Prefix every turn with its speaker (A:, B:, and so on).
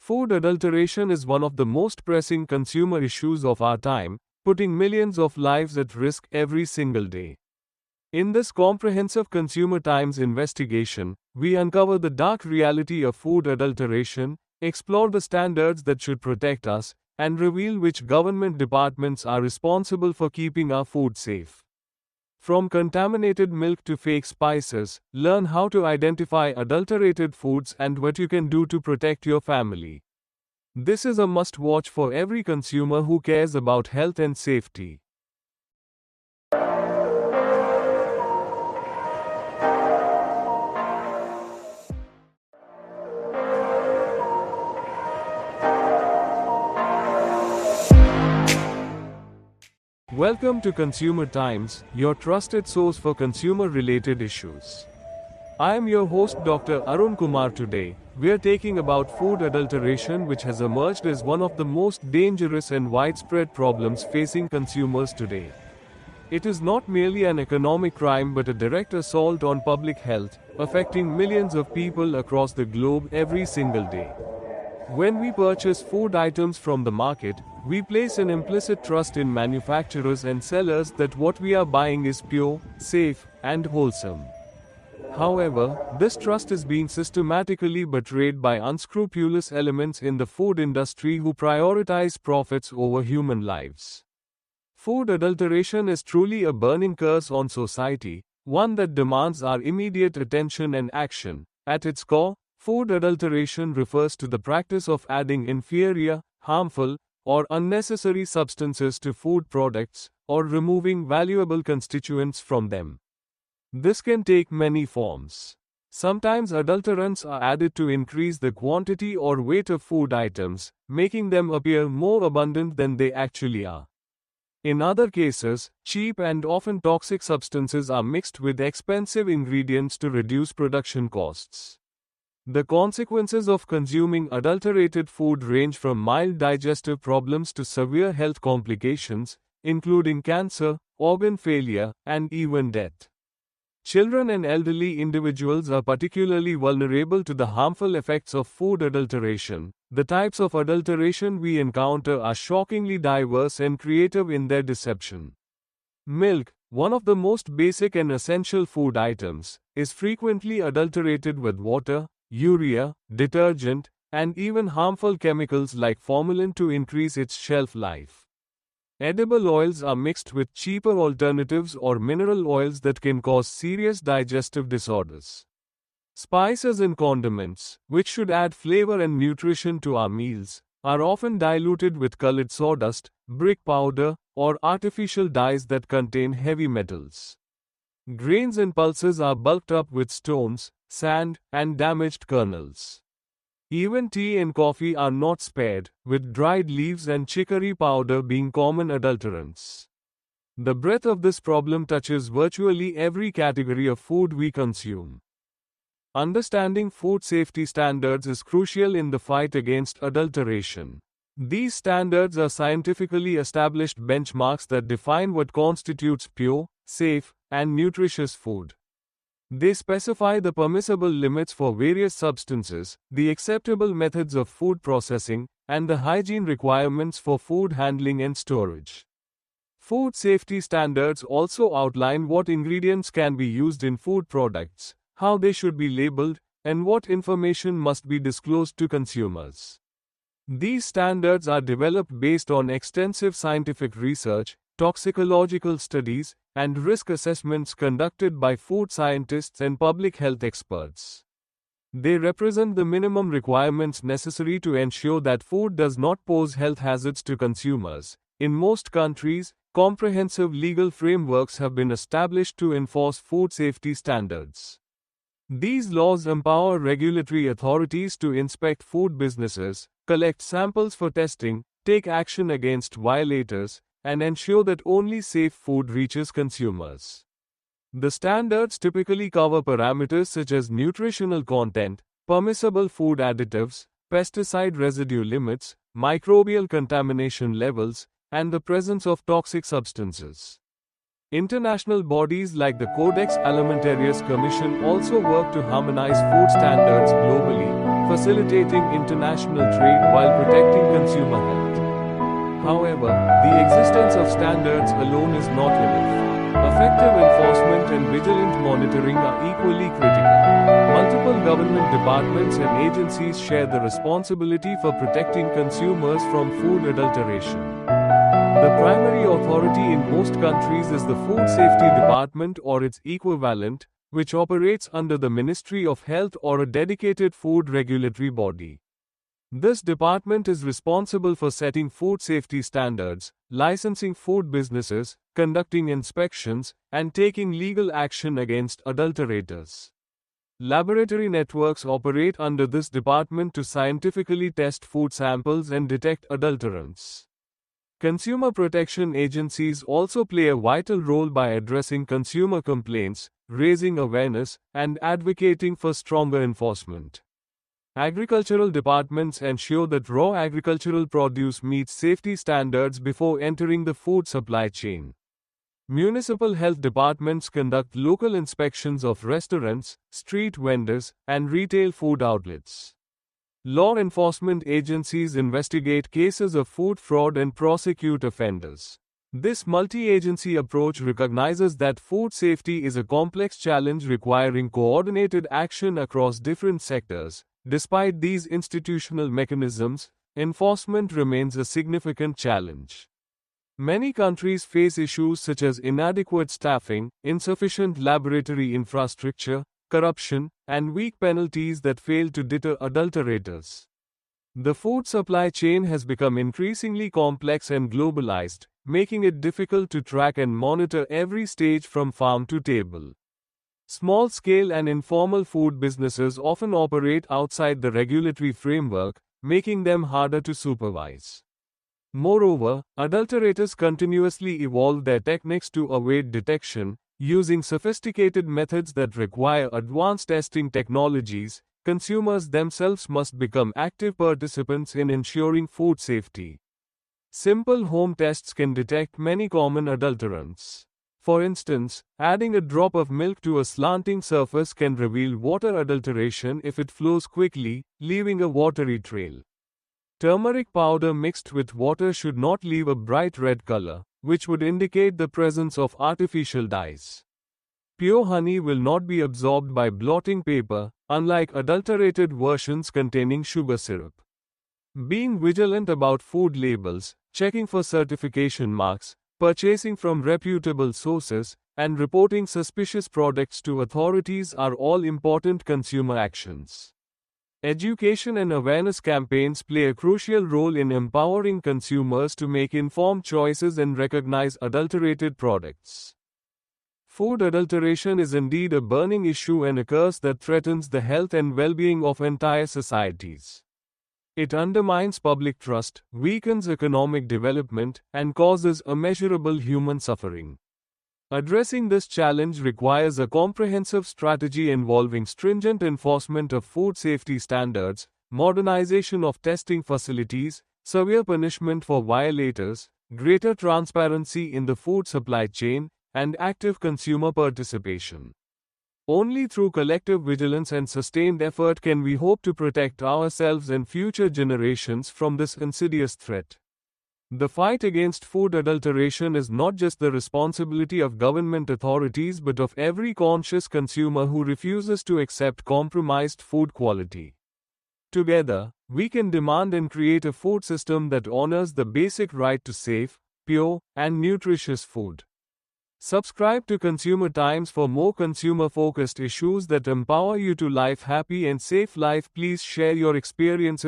A: Food adulteration is one of the most pressing consumer issues of our time, putting millions of lives at risk every single day. In this comprehensive Consumer Times investigation, we uncover the dark reality of food adulteration, explore the standards that should protect us, and reveal which government departments are responsible for keeping our food safe. From contaminated milk to fake spices, learn how to identify adulterated foods and what you can do to protect your family. This is a must-watch for every consumer who cares about health and safety. Welcome to Consumer Times, your trusted source for consumer-related issues. I am your host Dr. Arun Kumar. Today, we are talking about food adulteration, which has emerged as one of the most dangerous and widespread problems facing consumers today. It is not merely an economic crime but a direct assault on public health, affecting millions of people across the globe every single day. When we purchase food items from the market, we place an implicit trust in manufacturers and sellers that what we are buying is pure, safe, and wholesome. However, this trust is being systematically betrayed by unscrupulous elements in the food industry who prioritize profits over human lives. Food adulteration is truly a burning curse on society, one that demands our immediate attention and action. At its core, food adulteration refers to the practice of adding inferior, harmful, or unnecessary substances to food products, or removing valuable constituents from them. This can take many forms. Sometimes adulterants are added to increase the quantity or weight of food items, making them appear more abundant than they actually are. In other cases, cheap and often toxic substances are mixed with expensive ingredients to reduce production costs. The consequences of consuming adulterated food range from mild digestive problems to severe health complications, including cancer, organ failure, and even death. Children and elderly individuals are particularly vulnerable to the harmful effects of food adulteration. The types of adulteration we encounter are shockingly diverse and creative in their deception. Milk, one of the most basic and essential food items, is frequently adulterated with water, urea, detergent, and even harmful chemicals like formalin to increase its shelf life. Edible oils are mixed with cheaper alternatives or mineral oils that can cause serious digestive disorders. Spices and condiments, which should add flavor and nutrition to our meals, are often diluted with colored sawdust, brick powder, or artificial dyes that contain heavy metals. Grains and pulses are bulked up with stones, sand, and damaged kernels. Even tea and coffee are not spared, with dried leaves and chicory powder being common adulterants. The breadth of this problem touches virtually every category of food we consume. Understanding food safety standards is crucial in the fight against adulteration. These standards are scientifically established benchmarks that define what constitutes pure, safe, and nutritious food. They specify the permissible limits for various substances, the acceptable methods of food processing, and the hygiene requirements for food handling and storage. Food safety standards also outline what ingredients can be used in food products, how they should be labeled, and what information must be disclosed to consumers. These standards are developed based on extensive scientific research, toxicological studies, and risk assessments conducted by food scientists and public health experts. They represent the minimum requirements necessary to ensure that food does not pose health hazards to consumers. In most countries, comprehensive legal frameworks have been established to enforce food safety standards. These laws empower regulatory authorities to inspect food businesses, collect samples for testing, take action against violators, and ensure that only safe food reaches consumers. The standards typically cover parameters such as nutritional content, permissible food additives, pesticide residue limits, microbial contamination levels, and the presence of toxic substances. International bodies like the Codex Alimentarius Commission also work to harmonize food standards globally, facilitating international trade while protecting consumer health. However, the existence of standards alone is not enough. Effective enforcement and vigilant monitoring are equally critical. Multiple government departments and agencies share the responsibility for protecting consumers from food adulteration. The primary authority in most countries is the Food Safety Department or its equivalent, which operates under the Ministry of Health or a dedicated food regulatory body. This department is responsible for setting food safety standards, licensing food businesses, conducting inspections, and taking legal action against adulterators. Laboratory networks operate under this department to scientifically test food samples and detect adulterants. Consumer protection agencies also play a vital role by addressing consumer complaints, raising awareness, and advocating for stronger enforcement. Agricultural departments ensure that raw agricultural produce meets safety standards before entering the food supply chain. Municipal health departments conduct local inspections of restaurants, street vendors, and retail food outlets. Law enforcement agencies investigate cases of food fraud and prosecute offenders. This multi-agency approach recognizes that food safety is a complex challenge requiring coordinated action across different sectors. Despite these institutional mechanisms, enforcement remains a significant challenge. Many countries face issues such as inadequate staffing, insufficient laboratory infrastructure, corruption, and weak penalties that fail to deter adulterators. The food supply chain has become increasingly complex and globalized, making it difficult to track and monitor every stage from farm to table. Small-scale and informal food businesses often operate outside the regulatory framework, making them harder to supervise. Moreover, adulterators continuously evolve their techniques to evade detection, using sophisticated methods that require advanced testing technologies. Consumers themselves must become active participants in ensuring food safety. Simple home tests can detect many common adulterants. For instance, adding a drop of milk to a slanting surface can reveal water adulteration if it flows quickly, leaving a watery trail. Turmeric powder mixed with water should not leave a bright red color, which would indicate the presence of artificial dyes. Pure honey will not be absorbed by blotting paper, unlike adulterated versions containing sugar syrup. Being vigilant about food labels, checking for certification marks, purchasing from reputable sources, and reporting suspicious products to authorities are all important consumer actions. Education and awareness campaigns play a crucial role in empowering consumers to make informed choices and recognize adulterated products. Food adulteration is indeed a burning issue and a curse that threatens the health and well-being of entire societies. It undermines public trust, weakens economic development, and causes immeasurable human suffering. Addressing this challenge requires a comprehensive strategy involving stringent enforcement of food safety standards, modernization of testing facilities, severe punishment for violators, greater transparency in the food supply chain, and active consumer participation. Only through collective vigilance and sustained effort can we hope to protect ourselves and future generations from this insidious threat. The fight against food adulteration is not just the responsibility of government authorities but of every conscious consumer who refuses to accept compromised food quality. Together, we can demand and create a food system that honors the basic right to safe, pure, and nutritious food. Subscribe to Consumer Times for more consumer-focused issues that empower you to live happy and safe life. Please share your experiences.